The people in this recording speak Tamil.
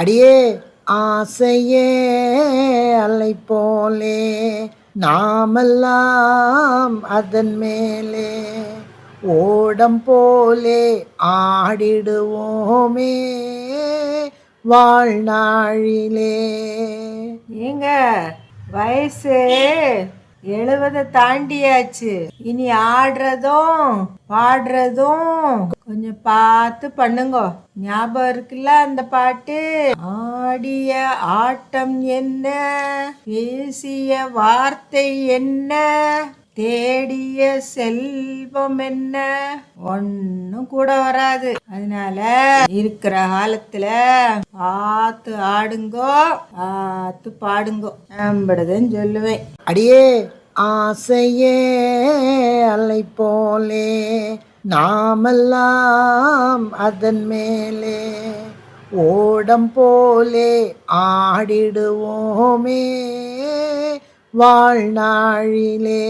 அடியே ஆசையே அலை போலே நாமெல்லாம் அதன் மேலே ஓடம் போலே ஆடிடுவோமே வாழ்நாளிலே. ஏங்க வயசு 70 தாண்டியாச்சு. இனி ஆடுறதும் பாடுறதும் கொஞ்சம் பார்த்து பண்ணுங்க. ஞாபகம் இருக்குல்ல அந்த பாட்டு? ஆடிய ஆட்டம் என்ன, பேசிய வார்த்தை என்ன, தேடிய செல்வம் என்ன, ஒன்னும் கூட வராது. அதனால இருக்கிற காலத்துல பார்த்து ஆடுங்கோ, பார்த்து பாடுங்கோ, நம்படுதுன்னு சொல்லுவேன். அடியே ஆசையே அலை போலே நாமெல்லாம் அதன் மேலே ஓடம் போலே ஆடிடுவோமே வாழ்நாளிலே.